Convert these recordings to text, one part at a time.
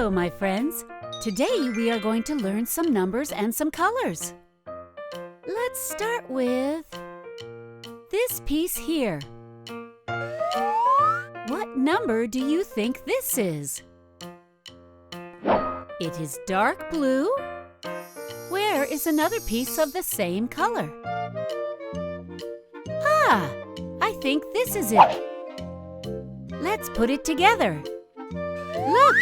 Hello, my friends. Today we are going to learn some numbers and some colors. Let's start with this piece here. What number do you think this is? It is dark blue. Where is another piece of the same color? Ah, I think this is it. Let's put it together. Look,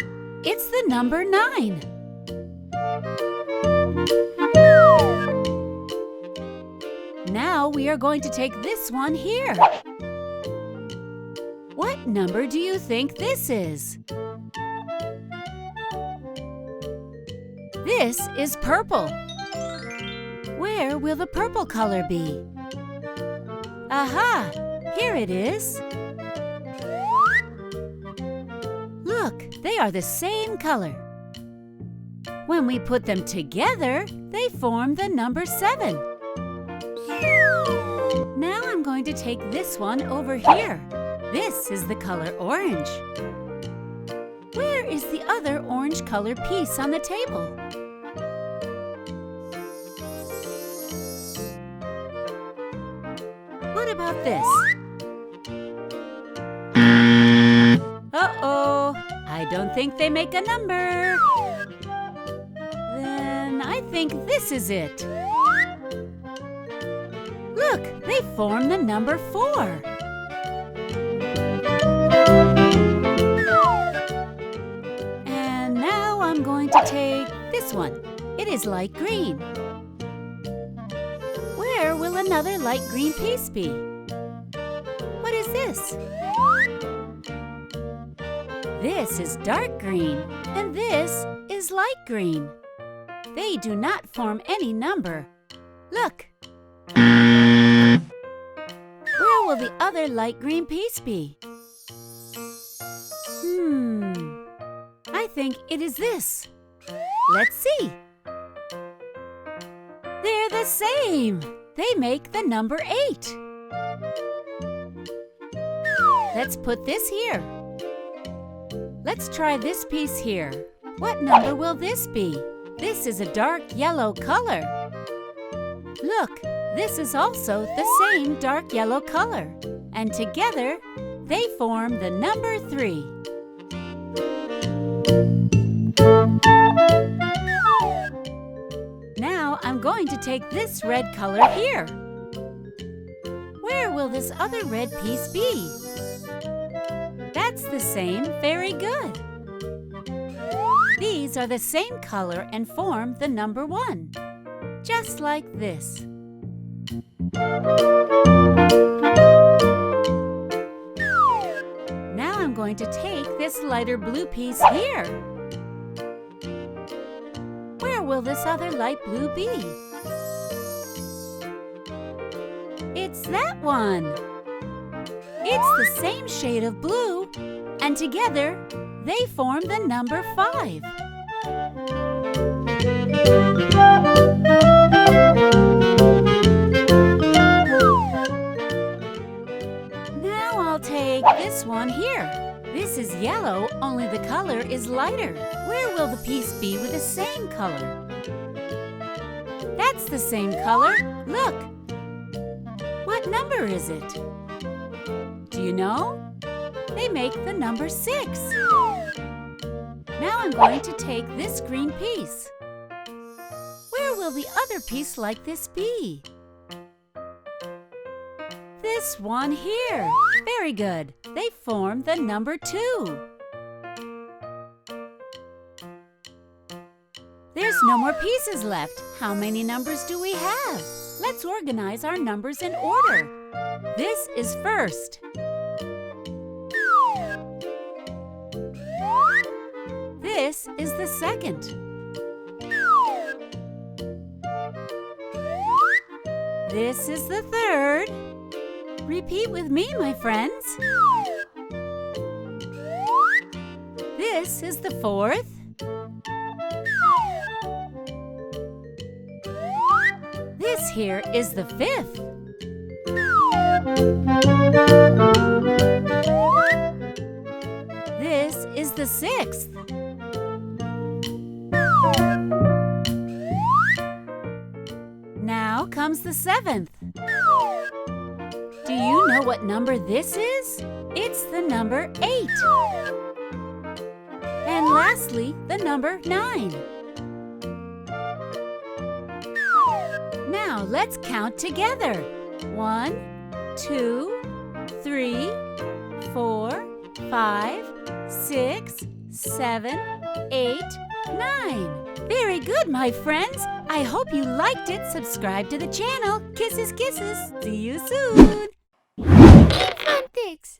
it's the number 9. Now we are going to take this one here. What number do you think this is? This is purple. Where will the purple color be? Aha! Here it is. Look, they are the same color. When we put them together, they form the number 7. Now I'm going to take this one over here. This is the color orange. Where is the other orange color piece on the table? What about this? Uh-oh, I don't think they make a number. Then I think this is it. Look, they form the number 4. And now I'm going to take this one. It is light green. Where will another light green piece be? What is this? This is dark green, and this is light green. They do not form any number. Look! Where will the other light green piece be? I think it is this. Let's see. They're the same. They make the number 8. Let's put this here. Let's try this piece here. What number will this be? This is a dark yellow color. Look, this is also the same dark yellow color. And together, they form the number 3. Now I'm going to take this red color here. Where will this other red piece be? That's the same. Very good. These are the same color and form the number 1. Just like this. Now I'm going to take this lighter blue piece here. Where will this other light blue be? It's that one. It's the same shade of blue, and together they form the number 5. Now I'll take this one here. This is yellow, only the color is lighter. Where will the piece be with the same color? That's the same color. Look! What number is it? Do you know? They make the number 6. Now I'm going to take this green piece. Where will the other piece like this be? This one here. Very good. They form the number 2. There's no more pieces left. How many numbers do we have? Let's organize our numbers in order. This is first. This is the second. This is the third. Repeat with me, my friends. This is the fourth. This here is the fifth. This is the sixth. Now comes the 7th. Do you know what number this is? It's the number 8. And lastly, the number 9. Now let's count together. 1, 2, 3, 4, 5, 6, 7, 8, 9. Very good, my friends. I hope you liked it. Subscribe to the channel. Kisses, kisses. See you soon. Infantix.